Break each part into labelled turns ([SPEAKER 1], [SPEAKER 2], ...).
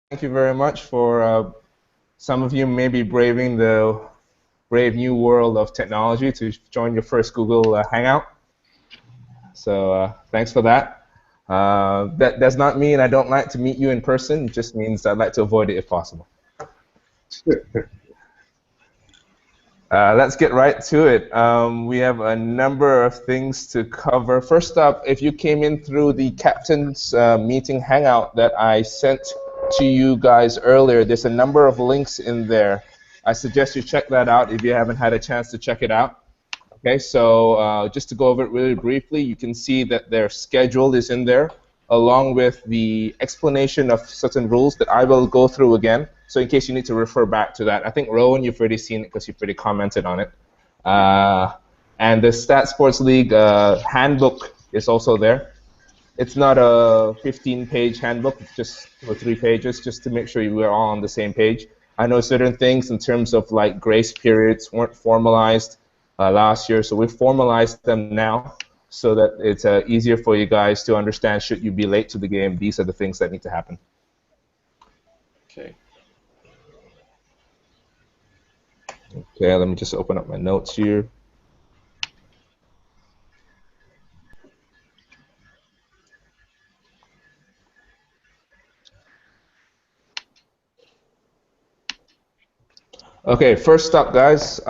[SPEAKER 1] Thank you very much for some of you maybe braving the brave new world of technology to join your first Google Hangout. So thanks for that. That does not mean I don't like to meet you in person. It just means I'd like to avoid it if possible. Let's get right to it. We have a number of things to cover. First up, if you came in through the captain's meeting hangout that I sent to you guys earlier, there's a number of links in there. I suggest you check that out if you haven't had a chance to check it out. Okay, so just to go over it really briefly, you can see that their schedule is in there, along with the explanation of certain rules that I will go through again. So in case you need to refer back to that, I think Rowan, you've already seen it because you've already commented on it. And the StatSports League handbook is also there. It's not a 15-page handbook, it's just 2 or 3 pages, just to make sure we're all on the same page. I know certain things in terms of like grace periods weren't formalized last year, so we've formalized them now so that it's easier for you guys to understand should you be late to the game, these are the things that need to happen. Okay. Okay, let me just open up my notes here. Okay, first up, guys.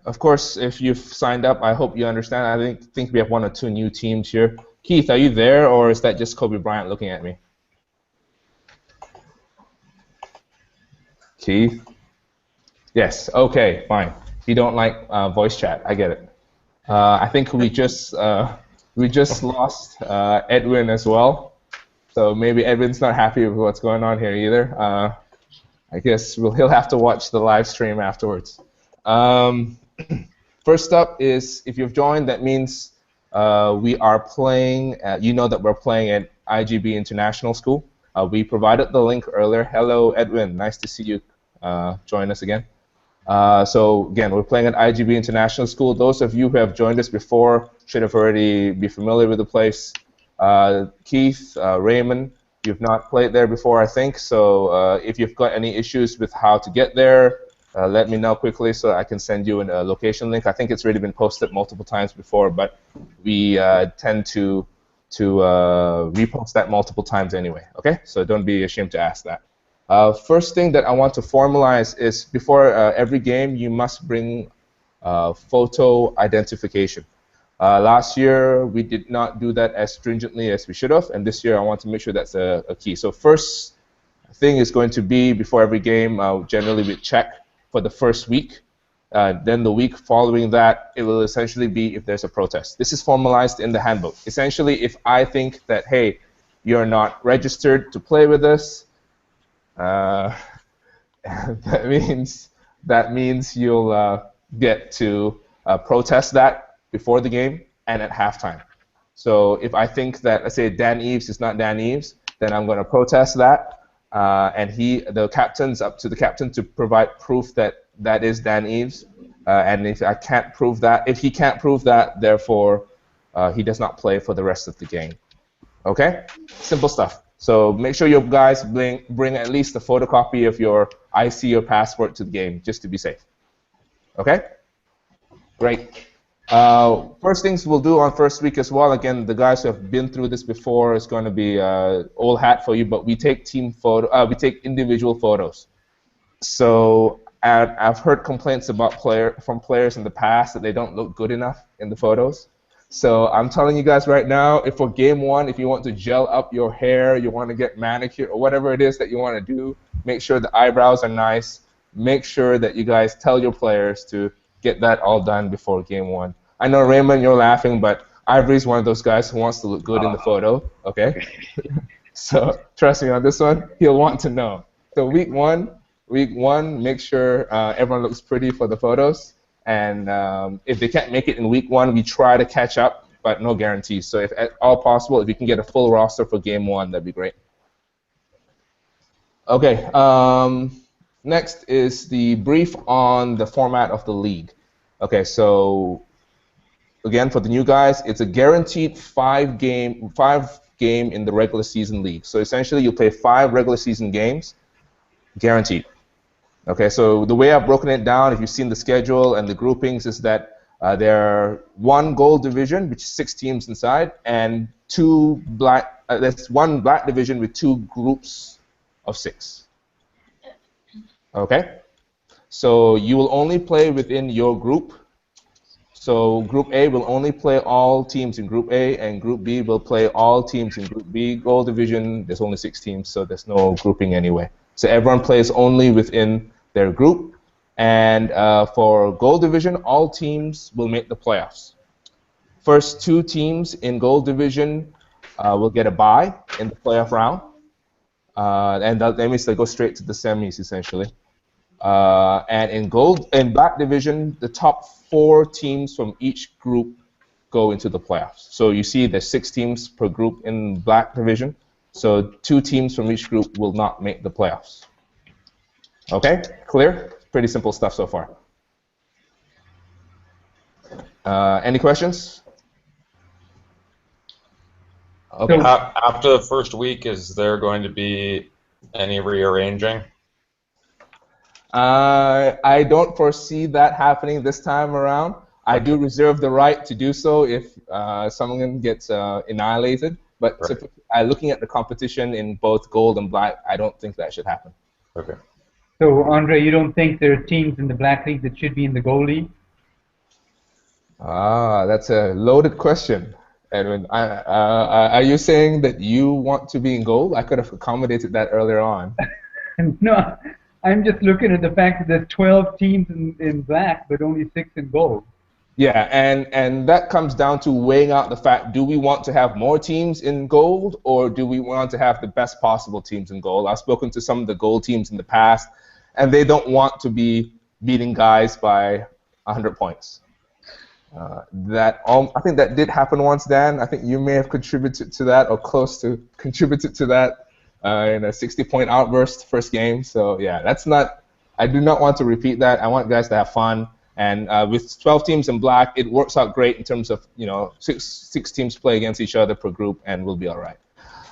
[SPEAKER 1] Of course, if you've signed up, I hope you understand. I think we have 1 or 2 new teams here. Keith, are you there, or is that just Kobe Bryant looking at me? Keith? Yes. Okay, fine. You don't like voice chat. I get it. I think we just lost Edwin as well. So maybe Edwin's not happy with what's going on here either. I guess he'll have to watch the live stream afterwards. First up is, if you've joined, that means we are playing, you know that we're playing at IGB International School. We provided the link earlier. Hello, Edwin. Nice to see you join us again. So again, we're playing at IGB International School. Those of you who have joined us before should have already be familiar with the place. Keith, Raymond, you've not played there before, I think. So if you've got any issues with how to get there, let me know quickly so I can send you a location link. I think it's already been posted multiple times before, but we tend to repost that multiple times anyway. Okay, so don't be ashamed to ask that. First thing that I want to formalize is before every game, you must bring photo identification. Last year, we did not do that as stringently as we should have, and this year I want to make sure that's a key. So first thing is going to be, before every game, generally we check for the first week. Then the week following that, it will essentially be if there's a protest. This is formalized in the handbook. Essentially, if I think that, hey, you're not registered to play with us, that means you'll get to protest that before the game and at halftime. So if I think that, let's say, Dan Eves is not Dan Eves, then I'm going to protest that, and the captain's up to the captain to provide proof that that is Dan Eves. And if I can't prove that, if he can't prove that, therefore he does not play for the rest of the game. Okay, simple stuff. So make sure you guys bring at least a photocopy of your IC or passport to the game, just to be safe. Okay? Great. First things we'll do on first week as well. Again, the guys who have been through this before, is going to be old hat for you, but we take team photo. We take individual photos. So I've heard complaints about from players in the past that they don't look good enough in the photos. So I'm telling you guys right now, if for game 1, if you want to gel up your hair, you want to get manicured, or whatever it is that you want to do, make sure the eyebrows are nice. Make sure that you guys tell your players to get that all done before game 1. I know, Raymond, you're laughing, but Ivory's one of those guys who wants to look good in the photo, okay? So trust me on this one, he'll want to know. So week one, make sure everyone looks pretty for the photos. And if they can't make it in week 1, we try to catch up, but no guarantees. So if at all possible, if you can get a full roster for game 1, that'd be great. Okay, next is the brief on the format of the league. Okay, so again, for the new guys, it's a guaranteed 5 game game in the regular season league. So essentially, you play 5 regular season games, guaranteed. Okay, so the way I've broken it down, if you've seen the schedule and the groupings, is that there are 1 gold division, which is 6 teams inside, and 2 black. There's 1 black division with 2 groups of 6. Okay, so you will only play within your group. So Group A will only play all teams in Group A, and Group B will play all teams in Group B. Gold division, there's only 6 teams, so there's no grouping anyway. So everyone plays only within their group. And for Gold division, all teams will make the playoffs. First 2 teams in Gold division will get a bye in the playoff round. And that means they go straight to the semis, essentially. And in Black division, the top 4 teams from each group go into the playoffs. So you see there's 6 teams per group in Black division. So 2 teams from each group will not make the playoffs. Okay, clear? Pretty simple stuff so far. Any questions? Okay.
[SPEAKER 2] So, after the first week, is there going to be any rearranging?
[SPEAKER 1] I don't foresee that happening this time around. I do reserve the right to do so if someone gets annihilated. But right. Looking at the competition in both gold and black, I don't think that should happen.
[SPEAKER 2] Okay.
[SPEAKER 3] So, Andre, you don't think there are teams in the Black League that should be in the Gold League?
[SPEAKER 1] That's a loaded question, Edwin. Are you saying that you want to be in gold? I could have accommodated that earlier on.
[SPEAKER 3] No, I'm just looking at the fact that there's 12 teams in black, but only 6 in gold.
[SPEAKER 1] Yeah, and that comes down to weighing out the fact, do we want to have more teams in gold, or do we want to have the best possible teams in gold? I've spoken to some of the gold teams in the past, and they don't want to be beating guys by 100 points. I think that did happen once, Dan. I think you may have contributed to that, or close to contributed to that in a 60-point outburst first game. So yeah, that's not. I do not want to repeat that. I want guys to have fun. And with 12 teams in black, it works out great in terms of, six teams play against each other per group, and we'll be all right.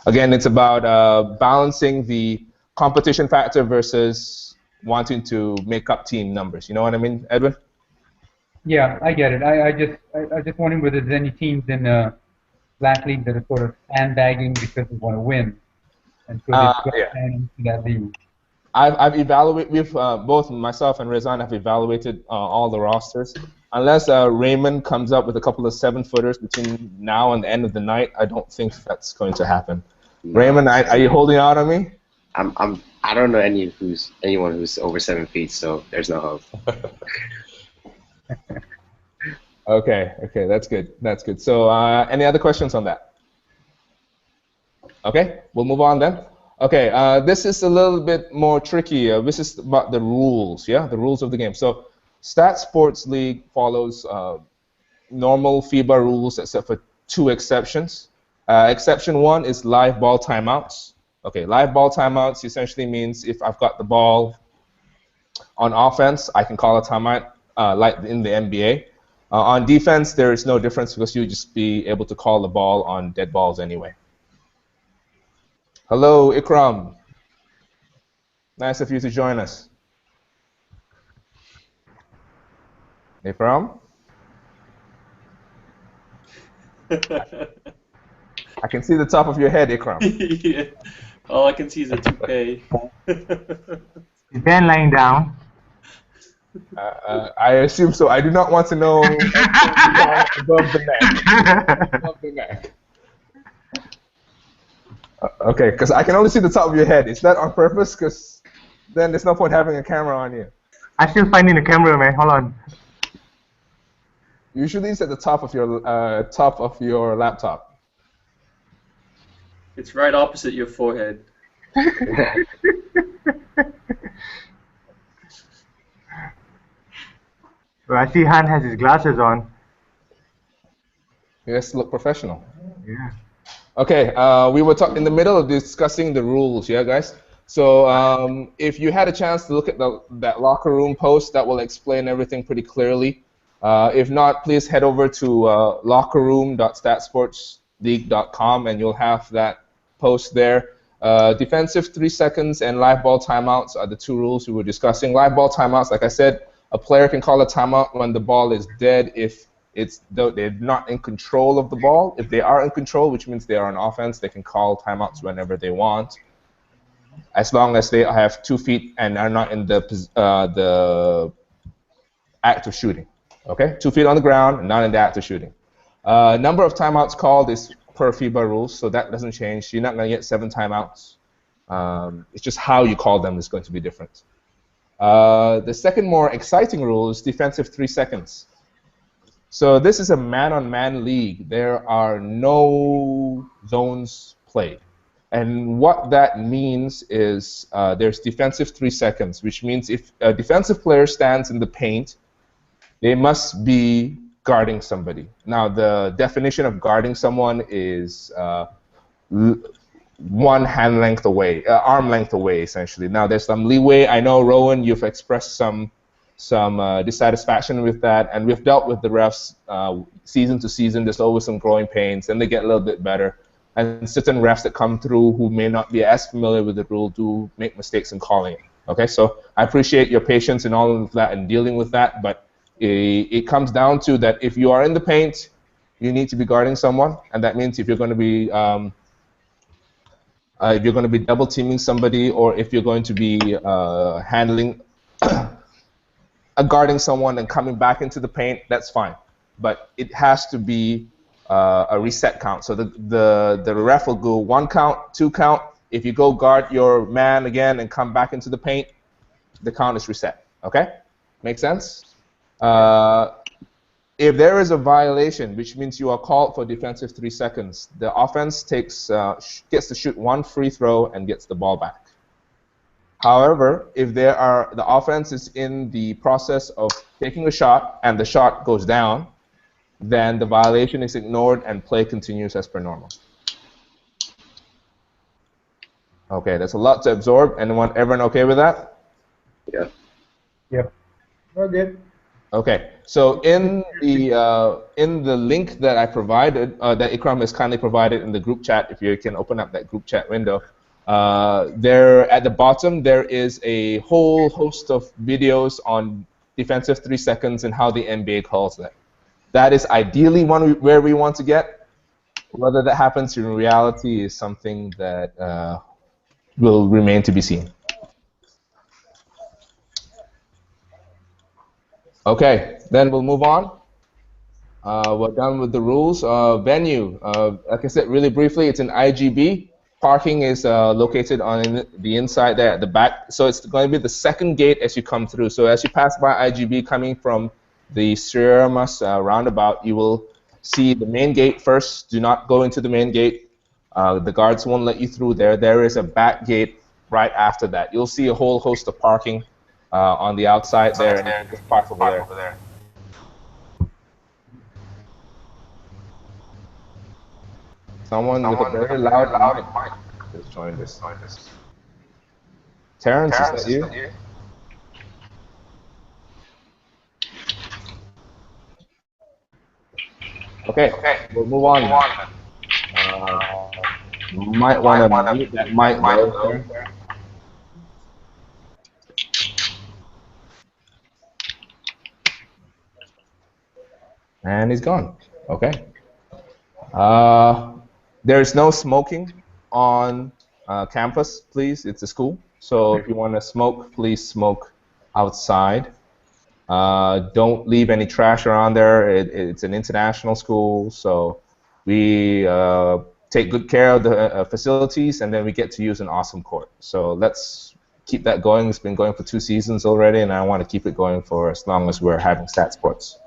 [SPEAKER 1] Again, it's about balancing the competition factor versus wanting to make up team numbers. You know what I mean, Edwin?
[SPEAKER 3] Yeah, I get it. I just wondering whether there's any teams in Black League that are sort of sandbagging because they want to win, and so they into that league.
[SPEAKER 1] I've evaluated. We've both myself and Rezan have evaluated all the rosters. Unless Raymond comes up with a couple of 7-footers between now and the end of the night, I don't think that's going to happen. No. Raymond, are you holding out on me?
[SPEAKER 4] I don't know anyone who's over 7 feet, so there's no hope.
[SPEAKER 1] Okay, that's good. That's good. So, any other questions on that? Okay, we'll move on then. Okay, this is a little bit more tricky. This is about the rules, the rules of the game. So, StatSports League follows normal FIBA rules except for 2 exceptions. Exception 1 is live ball timeouts. Okay, live ball timeouts essentially means if I've got the ball on offense, I can call a timeout like in the NBA. On defense, there is no difference because you'll just be able to call the ball on dead balls anyway. Hello, Ikram. Nice of you to join us. Ikram? I can see the top of your head, Ikram.
[SPEAKER 5] Yeah. All I can see is a toupee.
[SPEAKER 6] Is Dan lying down?
[SPEAKER 1] I assume so. I do not want to know above the neck. Above the neck. Okay, because I can only see the top of your head. Is that on purpose? Because then there's no point having a camera on you.
[SPEAKER 6] I'm still finding the camera, man. Hold on.
[SPEAKER 1] Usually it's at the top of your laptop.
[SPEAKER 5] It's right opposite your forehead.
[SPEAKER 6] Well, I see Han has his glasses on.
[SPEAKER 1] He has to look professional.
[SPEAKER 6] Yeah.
[SPEAKER 1] Okay, we were in the middle of discussing the rules, yeah, guys? So if you had a chance to look at that locker room post, that will explain everything pretty clearly. If not, please head over to lockerroom.statsports league.com, and you'll have that post there. Defensive 3 seconds and live ball timeouts are the two rules we were discussing. Live ball timeouts, like I said, a player can call a timeout when the ball is dead if they're not in control of the ball. If they are in control, which means they are on offense, they can call timeouts whenever they want, as long as they have 2 feet and are not in the act of shooting. Okay, 2 feet on the ground and not in the act of shooting. Number of timeouts called is per FIBA rules, so that doesn't change. You're not going to get 7 timeouts. It's just how you call them is going to be different. The second more exciting rule is defensive 3 seconds. So this is a man-on-man league. There are no zones played. And what that means is there's defensive 3 seconds, which means if a defensive player stands in the paint, they must be guarding somebody. Now, the definition of guarding someone is 1 hand length away, arm length away, essentially. Now, there's some leeway. I know, Rowan, you've expressed some dissatisfaction with that, and we've dealt with the refs season to season. There's always some growing pains, and they get a little bit better. And certain refs that come through who may not be as familiar with the rule do make mistakes in calling it. Okay, so I appreciate your patience in all of that and dealing with that, but it comes down to that if you are in the paint, you need to be guarding someone, and that means if you're going to be double teaming somebody, or if you're going to be handling guarding someone and coming back into the paint, that's fine. But it has to be a reset count. So the ref will go 1 count, 2 count. If you go guard your man again and come back into the paint, the count is reset. Okay? Make sense? If there is a violation, which means you are called for defensive 3 seconds, the offense gets to shoot 1 free throw and gets the ball back. However, if the offense is in the process of taking a shot and the shot goes down, then the violation is ignored and play continues as per normal. Okay, that's a lot to absorb. Everyone okay with that?
[SPEAKER 4] Yeah.
[SPEAKER 3] Yep. We're good.
[SPEAKER 1] Okay, so in the link that I provided, that Ikram has kindly provided in the group chat, if you can open up that group chat window, there at the bottom there is a whole host of videos on defensive 3 seconds and how the NBA calls that. That is ideally where we want to get. Whether that happens in reality is something that will remain to be seen. Okay, then we'll move on. We're done with the rules. Venue, like I said really briefly, it's an IGB. Parking is located on the inside there at the back. So it's going to be the second gate as you come through. So as you pass by IGB coming from the Sriyamas roundabout, you will see the main gate first. Do not go into the main gate. The guards won't let you through there. There is a back gate right after that. You'll see a whole host of parking on the outside there, and you can just park over there. Someone with a very loud mic just joined us. Terrence, is that you? Okay, we'll move on. Might want to mute that mic there. And he's gone. Okay. There's no smoking on campus, please. It's a school. So if you want to smoke, please smoke outside. Don't leave any trash around there. It's an international school, so we take good care of the facilities, and then we get to use an awesome court. So let's keep that going. It's been going for 2 seasons already, and I want to keep it going for as long as we're having StatSports.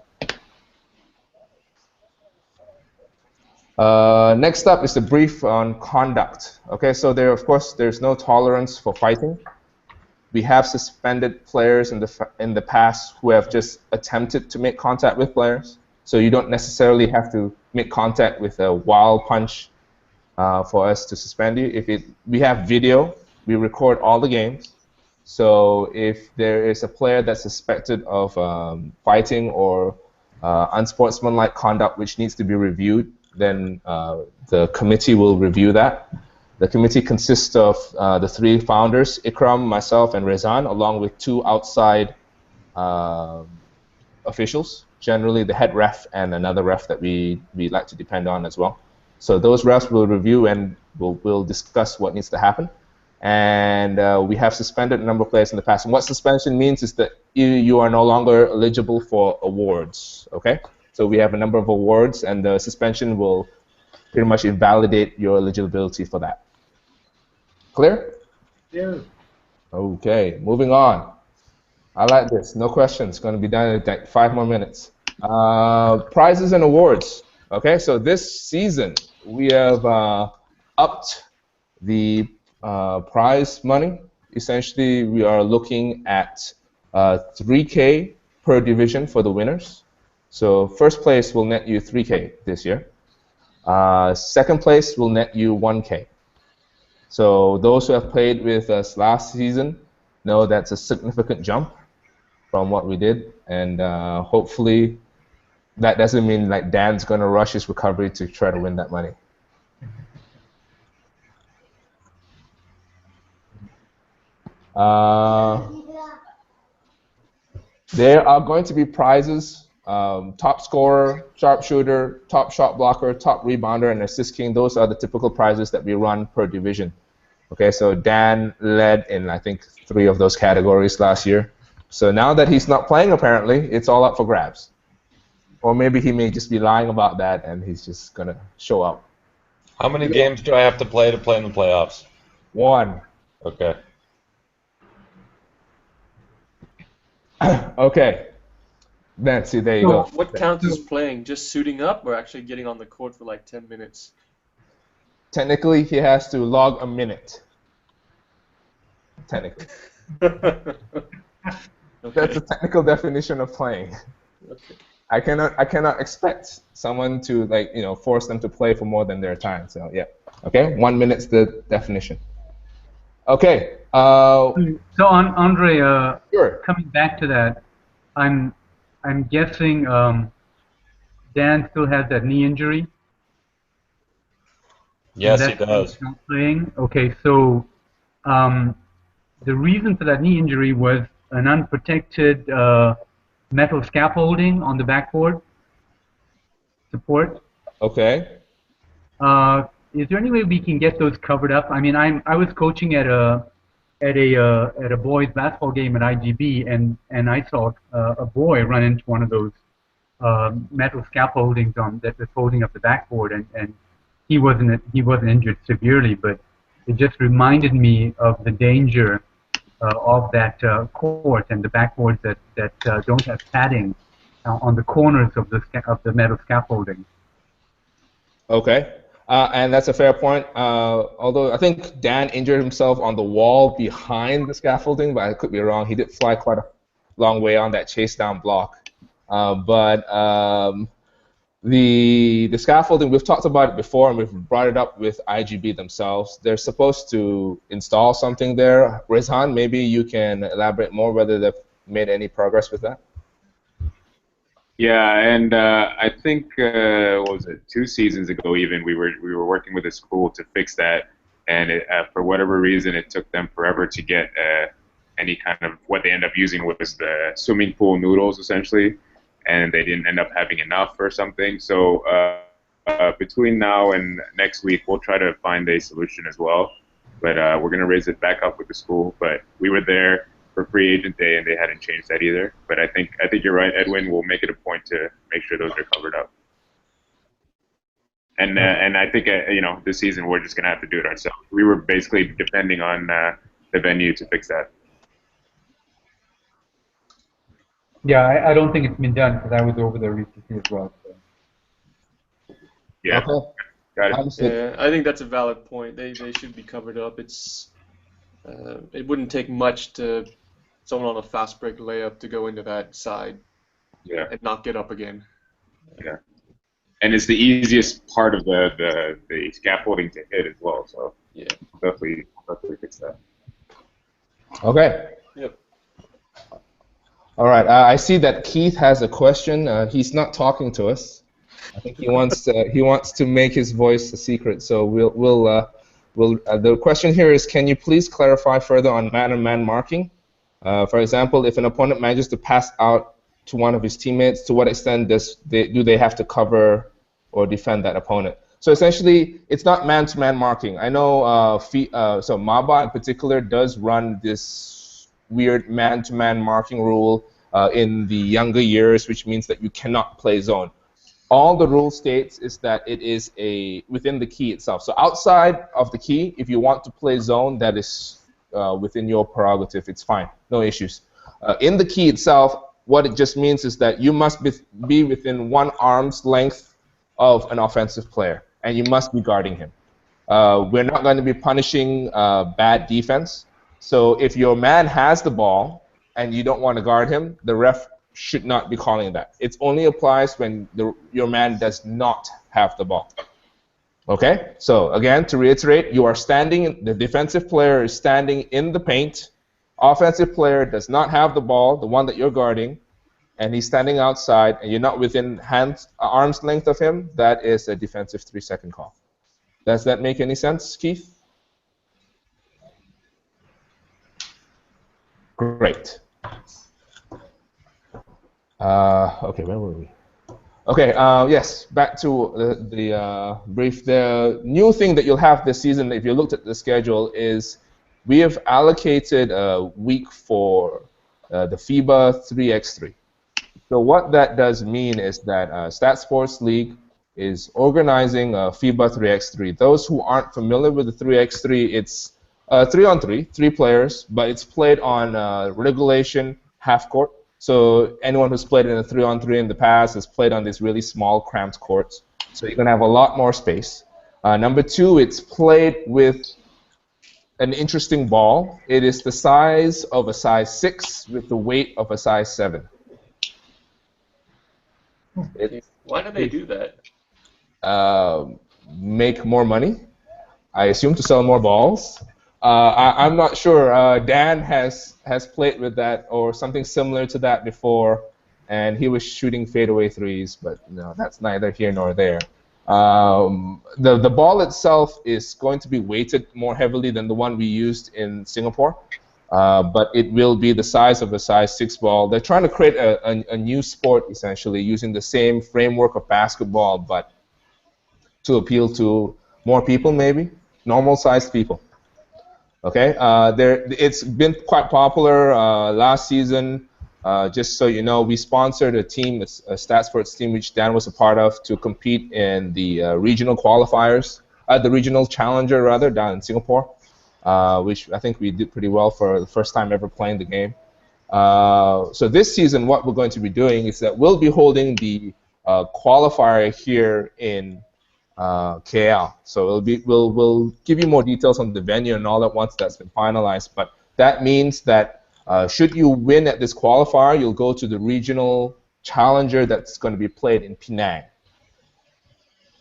[SPEAKER 1] Next up is the brief on conduct. Okay, so of course there's no tolerance for fighting. We have suspended players in the past who have just attempted to make contact with players. So you don't necessarily have to make contact with a wild punch for us to suspend you. We have video, we record all the games. So if there is a player that's suspected of fighting or unsportsmanlike conduct which needs to be reviewed, then the committee will review that. The committee consists of the 3 founders, Ikram, myself, and Rezan, along with 2 outside officials, generally the head ref and another ref that we like to depend on as well. So those refs will review and will discuss what needs to happen. And we have suspended a number of players in the past. And what suspension means is that you are no longer eligible for awards, okay? So we have a number of awards, and the suspension will pretty much invalidate your eligibility for that. Clear?
[SPEAKER 6] Yeah.
[SPEAKER 1] Okay, moving on. I like this. No questions. Going to be done in like 5 more minutes. Prizes and awards. Okay, so this season we have upped the prize money. Essentially, we are looking at 3K per division for the winners. So first place will net you 3K this year. Second place will net you 1K. So those who have played with us last season know that's a significant jump from what we did, and hopefully that doesn't mean like Dan's going to rush his recovery to try to win that money. There are going to be prizes, top scorer, sharpshooter, top shot blocker, top rebounder, and assist king. Those are the typical prizes that we run per division. Okay, so Dan led in, I think, 3 of those categories last year. So now that he's not playing, apparently, it's all up for grabs. Or maybe he may just be lying about that and he's just going to show up.
[SPEAKER 2] How many games do I have to play in the playoffs?
[SPEAKER 1] 1.
[SPEAKER 2] Okay.
[SPEAKER 1] Okay. Nancy, there you go.
[SPEAKER 5] What counts as playing? Just suiting up or actually getting on the court for like 10 minutes?
[SPEAKER 1] Technically, he has to log a minute. Technically.
[SPEAKER 5] Okay.
[SPEAKER 1] That's the technical definition of playing.
[SPEAKER 5] Okay.
[SPEAKER 1] I cannot expect someone to force them to play for more than their time. So yeah. Okay, 1 minute's the definition. Okay.
[SPEAKER 3] So Andre,
[SPEAKER 1] Sure.
[SPEAKER 3] coming back to that, I'm guessing Dan still has that knee injury.
[SPEAKER 2] Yes, he
[SPEAKER 3] That's why
[SPEAKER 2] does.
[SPEAKER 3] he's not playing. Okay, so the reason for that knee injury was an unprotected metal scaffolding on the backboard support.
[SPEAKER 1] Okay.
[SPEAKER 3] Is there any way we can get those covered up? I mean, I was coaching at a boys basketball game at IGB, and I saw a boy run into one of those metal scaffoldings that was holding up the backboard, and he wasn't injured severely, but it just reminded me of the danger of that court and the backboards that don't have padding on the corners of the metal scaffolding.
[SPEAKER 1] Okay. And that's a fair point. Although I think Dan injured himself on the wall behind the scaffolding, but I could be wrong. He did fly quite a long way on that chase down block. The scaffolding, we've talked about it before, and we've brought it up with IGB themselves. They're supposed to install something there. Rezhan, maybe you can elaborate more whether they've made any progress with that.
[SPEAKER 7] Yeah, and I think what was it, 2 seasons ago even we were working with a school to fix that, and for whatever reason it took them forever to get any kind of, what they ended up using was the swimming pool noodles essentially, and they didn't end up having enough or something. So between now and next week we'll try to find a solution as well, but we're going to raise it back up with the school. But we were there for free agent day, and they hadn't changed that either. But I think you're right, Edwin. We'll make it a point to make sure those are covered up. And I think this season we're just gonna have to do it ourselves. We were basically depending on the venue to fix that.
[SPEAKER 3] Yeah, I don't think it's been done because I was over there recently as well. So.
[SPEAKER 7] Yeah,
[SPEAKER 1] Okay.
[SPEAKER 7] got it.
[SPEAKER 5] Yeah, I think that's a valid point. They should be covered up. It wouldn't take much to someone on a fast break layup to go into that side and not get up again.
[SPEAKER 7] Yeah, and it's the easiest part of the scaffolding to hit as well. So
[SPEAKER 5] Yeah.
[SPEAKER 7] definitely fix that.
[SPEAKER 1] Okay.
[SPEAKER 5] Yep.
[SPEAKER 1] All right. I see that Keith has a question. He's not talking to us. I think he wants to make his voice a secret. So the question here is, can you please clarify further on man-on-man marking? For example, if an opponent manages to pass out to one of his teammates, to what extent do they have to cover or defend that opponent? So essentially, it's not man-to-man marking. I know so MABA in particular does run this weird man-to-man marking rule in the younger years, which means that you cannot play zone. All the rule states is that it is within the key itself. So outside of the key, if you want to play zone, that is within your prerogative. It's fine, no issues. In the key itself, what it just means is that you must be within 1 arm's length of an offensive player, and you must be guarding him. We're not going to be punishing bad defense. So if your man has the ball and you don't want to guard him, the ref should not be calling that. It only applies when your man does not have the ball. Okay? So again, to reiterate, you are standing, the defensive player is standing in the paint. Offensive player does not have the ball, the one that you're guarding, and he's standing outside, and you're not within arm's length of him. That is a defensive 3-second call. Does that make any sense, Keith? Great. Okay, where were we? Okay, yes, back to the brief. The new thing that you'll have this season, if you looked at the schedule, is we have allocated a week for the FIBA 3x3. So what that does mean is that StatSports League is organizing FIBA 3x3. Those who aren't familiar with the 3x3, it's 3-on-3, 3 players, but it's played on regulation half court. So anyone who's played in a 3-on-3 in the past has played on these really small, cramped courts. So you're going to have a lot more space. Number 2, it's played with an interesting ball. It is the size of a size 6 with the weight of a size 7.
[SPEAKER 5] Why do they do that?
[SPEAKER 1] Make more money, I assume, to sell more balls. I'm not sure. Dan has played with that or something similar to that before, and he was shooting fadeaway threes, but no, that's neither here nor there. The ball itself is going to be weighted more heavily than the one we used in Singapore, but it will be the size of a size 6 ball. They're trying to create a new sport, essentially, using the same framework of basketball, but to appeal to more people, maybe, normal-sized people. Okay, it's been quite popular last season. Just so you know, we sponsored a team, a StatSports team, which Dan was a part of, to compete in the regional qualifiers, the regional challenger rather, down in Singapore, which I think we did pretty well for the first time ever playing the game. So this season, what we're going to be doing is that we'll be holding the qualifier here in KL. So we'll give you more details on the venue and all that once that's been finalized. But that means that should you win at this qualifier, you'll go to the regional challenger that's going to be played in Penang.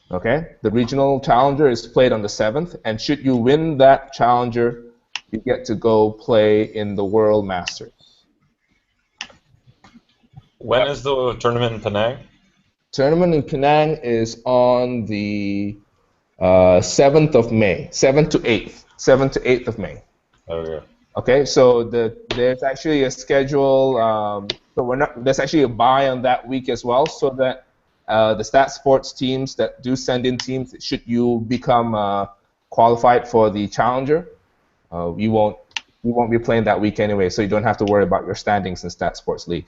[SPEAKER 1] Okay, the regional challenger is played on the 7th, and should you win that challenger, you get to go play in the World Masters.
[SPEAKER 2] When is the tournament in Penang?
[SPEAKER 1] Tournament in Penang is on the 7th of May, 7th to 8th, 7th to 8th of May.
[SPEAKER 2] Okay.
[SPEAKER 1] Okay, so there's actually a schedule. So there's actually a bye on that week as well, so that the StatSports teams that do send in teams, should you become qualified for the challenger, you won't be playing that week anyway, so you don't have to worry about your standings in StatSports League.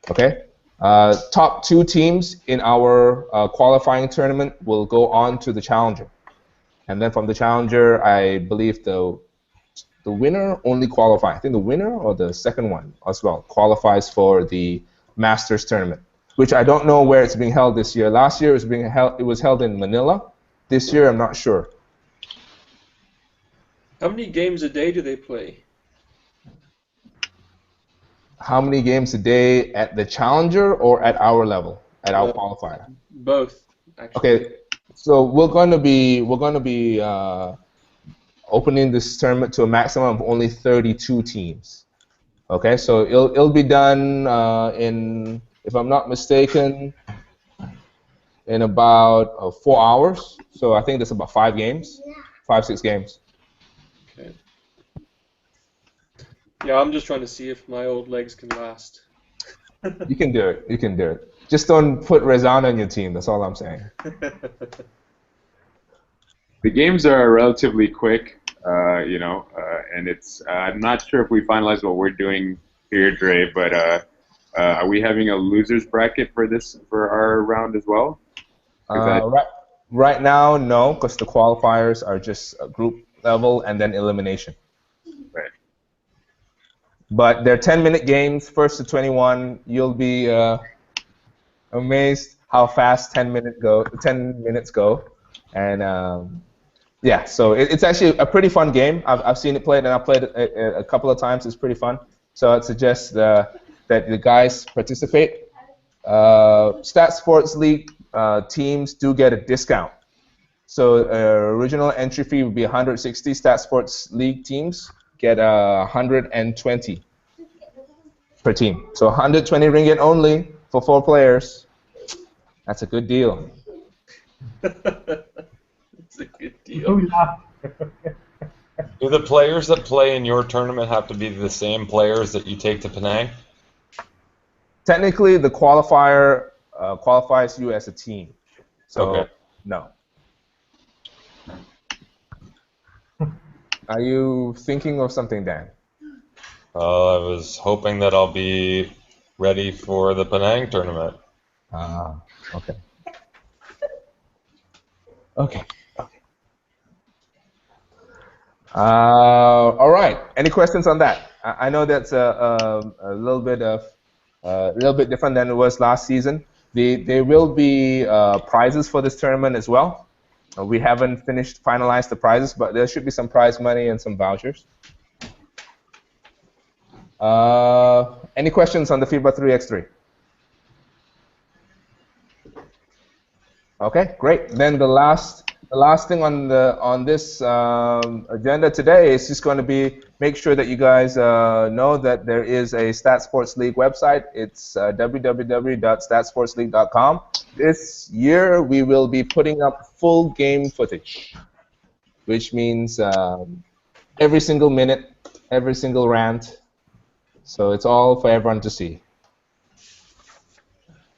[SPEAKER 1] Okay. Top 2 teams in our qualifying tournament will go on to the challenger, and then from the challenger, I believe the winner only qualifies. I think the winner or the second one as well qualifies for the Masters tournament, which I don't know where it's being held this year. Last year it was held in Manila. This year I'm not sure.
[SPEAKER 5] How many games a day do they play?
[SPEAKER 1] How many games a day at the challenger or at our level, at our qualifier?
[SPEAKER 5] Both, actually.
[SPEAKER 1] Okay, so we're going to be opening this tournament to a maximum of only 32 teams. Okay, so it'll be done in, if I'm not mistaken, in about 4 hours. So I think there's about 5 games, 5, 6 games.
[SPEAKER 5] Okay. Yeah, I'm just trying to see if my old legs can last.
[SPEAKER 1] You can do it. You can do it. Just don't put Rezana on your team. That's all I'm saying.
[SPEAKER 7] The games are relatively quick, and it's. I'm not sure if we finalized what we're doing here, Dre, but are we having a losers bracket for our round as well?
[SPEAKER 1] Right now, no, because the qualifiers are just a group level and then elimination.
[SPEAKER 7] Right.
[SPEAKER 1] But they're 10-minute games, first to 21. You'll be amazed how fast 10 minutes go, and yeah, so it's actually a pretty fun game. I've seen it played, and I've played it a couple of times. It's pretty fun. So I'd suggest that the guys participate. StatSports League teams do get a discount. So original entry fee would be 160. StatSports League teams get 120 per team. So 120 ringgit only for 4 players. That's a good deal.
[SPEAKER 5] It's a good deal.
[SPEAKER 2] Do the players that play in your tournament have to be the same players that you take to Penang?
[SPEAKER 1] Technically, the qualifier qualifies you as a team. So,
[SPEAKER 2] Okay.
[SPEAKER 1] no. Are you thinking of something, Dan?
[SPEAKER 2] I was hoping that I'll be ready for the Penang tournament.
[SPEAKER 1] Okay. Okay. All right. Any questions on that? I know that's a little bit different than it was last season. There will be prizes for this tournament as well. We haven't finalized the prizes, but there should be some prize money and some vouchers. Any questions on the FIBA 3x3? Okay, great. Then the last thing on this agenda today is just going to be make sure that you guys know that there is a StatSports League website. It's www.statsportsleague.com. This year we will be putting up full game footage, which means every single minute, every single rant. So it's all for everyone to see.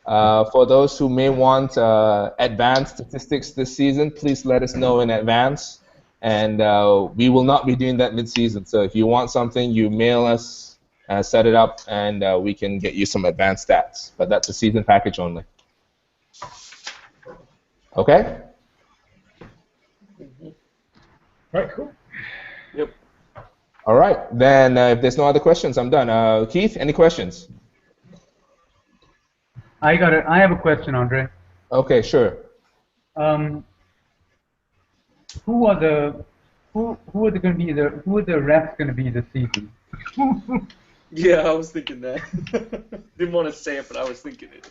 [SPEAKER 1] For those who may want advanced statistics this season, please let us know in advance. And we will not be doing that mid-season. So if you want something, you mail us, set it up, and we can get you some advanced stats. But that's a season package only. Okay?
[SPEAKER 3] All right, cool.
[SPEAKER 5] Yep.
[SPEAKER 1] All right. Then if there's no other questions, I'm done. Keith, any questions?
[SPEAKER 3] I have a question, Andre.
[SPEAKER 1] Okay, sure.
[SPEAKER 3] Who are the refs going to be this season?
[SPEAKER 5] Yeah, I was thinking that. Didn't want to say it, but I was thinking it.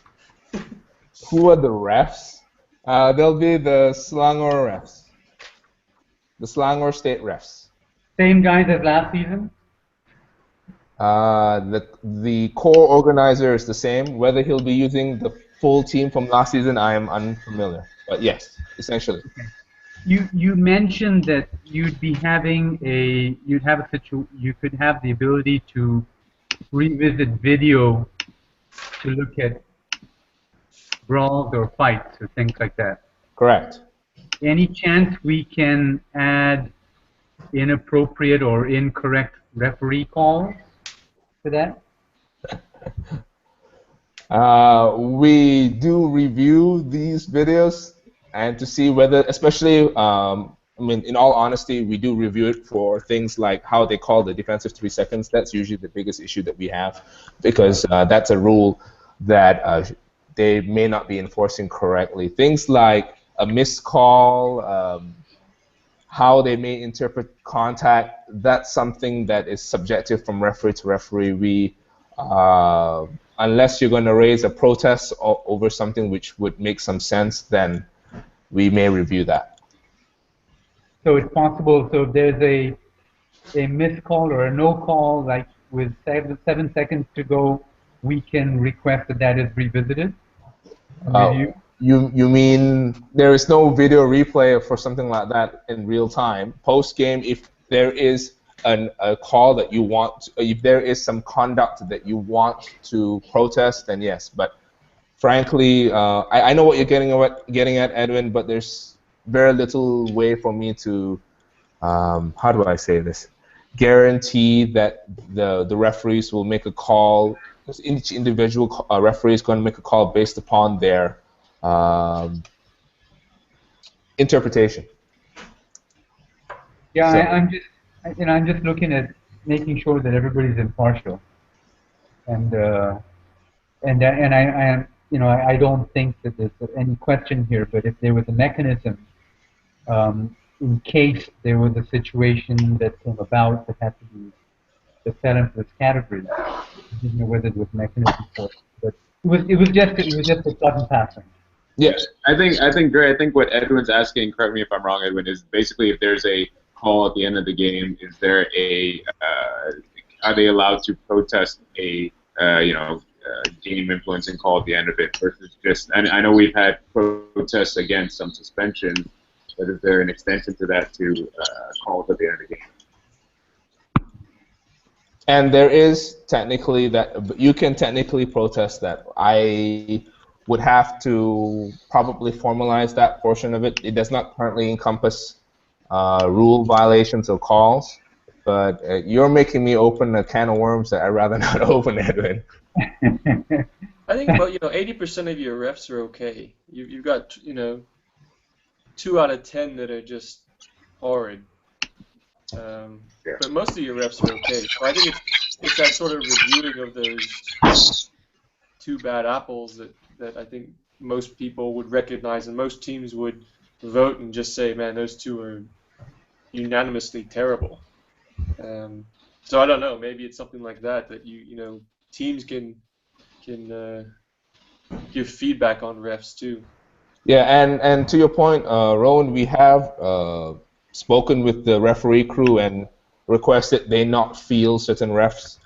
[SPEAKER 1] Who are the refs? They'll be the Selangor refs. The Selangor State refs.
[SPEAKER 3] Same guys as last season?
[SPEAKER 1] The core organizer is the same. Whether he'll be using the full team from last season, I am unfamiliar. But yes, essentially.
[SPEAKER 3] Okay. You mentioned that you could have the ability to revisit video to look at brawls or fights or things like that.
[SPEAKER 1] Correct.
[SPEAKER 3] Any chance we can add inappropriate or incorrect referee calls to that?
[SPEAKER 1] We do review these videos and to see whether, especially, I mean, in all honesty, we do review it for things like how they call the defensive 3 seconds. That's usually the biggest issue that we have because that's a rule that they may not be enforcing correctly. Things like a missed call, how they may interpret contact, that's something that is subjective from referee to referee. We, unless you're going to raise a protest over something which would make some sense, then we may review that.
[SPEAKER 3] So it's possible, so if there's a missed call or a no call, like with 7 seconds to go, we can request that is revisited?
[SPEAKER 1] Oh, You mean there is no video replay for something like that in real time? Post game, if there is a call that you want, if there is some conduct that you want to protest, then yes. But frankly, I know what you're getting at, Edwin, but there's very little way for me to, how do I say this, guarantee that the referees will make a call. Each individual referee is going to make a call based upon their interpretation.
[SPEAKER 3] Yeah,
[SPEAKER 1] So-
[SPEAKER 3] I'm just looking at making sure that everybody's impartial, and I don't think that there's any question here. But if there was a mechanism, in case there was a situation that came about that had to be that fell into this category, I didn't know whether there was a mechanism for it. But it was just a sudden passing.
[SPEAKER 1] Yeah.
[SPEAKER 7] I think Dre, I think what Edwin's asking, correct me if I'm wrong, Edwin, is basically if there's a call at the end of the game, is there are they allowed to protest a game influencing call at the end of it versus just, I know we've had protests against some suspensions, but is there an extension to that to calls at the end of the game?
[SPEAKER 1] And there is technically that you can technically protest that. I would have to probably formalize that portion of it. It does not currently encompass rule violations or calls, but you're making me open a can of worms that I'd rather not open, Edwin.
[SPEAKER 5] I think about 80% of your refs are okay. You've got 2 out of 10 that are just horrid. But most of your refs are okay. So I think it's that sort of reviewing of those 2 bad apples that I think most people would recognize, and most teams would vote and just say, man, those 2 are unanimously terrible. So I don't know. Maybe it's something like that teams can give feedback on refs too.
[SPEAKER 1] Yeah, and to your point, Rowan, we have spoken with the referee crew and requested they not field certain refs.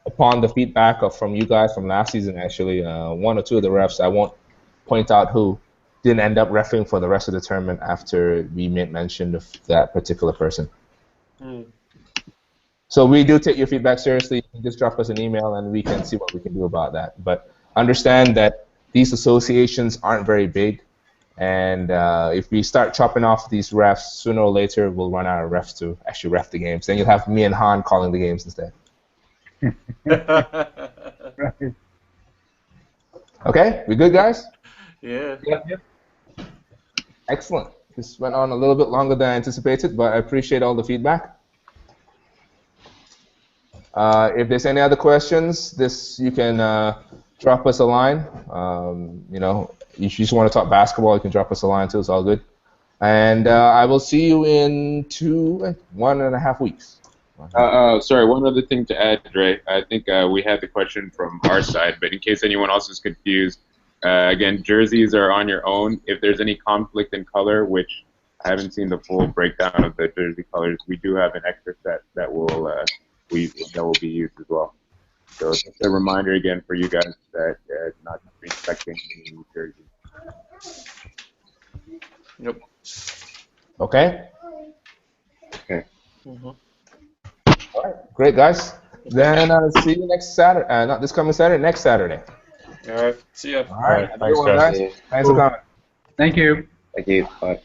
[SPEAKER 1] Upon the feedback from you guys from last season, actually, 1 or 2 of the refs, I won't point out who, didn't end up reffing for the rest of the tournament after we made mention of that particular person. So we do take your feedback seriously. You can just drop us an email and we can see what we can do about that. But understand that these associations aren't very big, and if we start chopping off these refs, sooner or later we'll run out of refs to actually ref the games. Then you'll have me and Han calling the games instead.
[SPEAKER 3] Right.
[SPEAKER 1] Okay, we good, guys?
[SPEAKER 5] Yeah.
[SPEAKER 3] Yep.
[SPEAKER 1] Excellent. This went on a little bit longer than I anticipated, but I appreciate all the feedback. If there's any other questions, you can drop us a line. If you just want to talk basketball, you can drop us a line too. It's all good. And I will see you in 1.5 weeks.
[SPEAKER 7] Sorry, one other thing to add, Dre. I think we had the question from our side, but in case anyone else is confused, again, jerseys are on your own. If there's any conflict in color, which I haven't seen the full breakdown of the jersey colors, we do have an extra set that will be used as well. So just a reminder again for you guys that not to be expecting any jerseys.
[SPEAKER 5] Nope.
[SPEAKER 1] Okay?
[SPEAKER 4] Okay.
[SPEAKER 1] All right. Great, guys. Then see you next Saturday. Not this coming Saturday, next Saturday.
[SPEAKER 5] All right. See ya.
[SPEAKER 1] All right.
[SPEAKER 2] Thanks,
[SPEAKER 1] Everyone,
[SPEAKER 2] guys.
[SPEAKER 1] guys. Thanks for coming.
[SPEAKER 3] Thank you.
[SPEAKER 4] Thank you. Bye.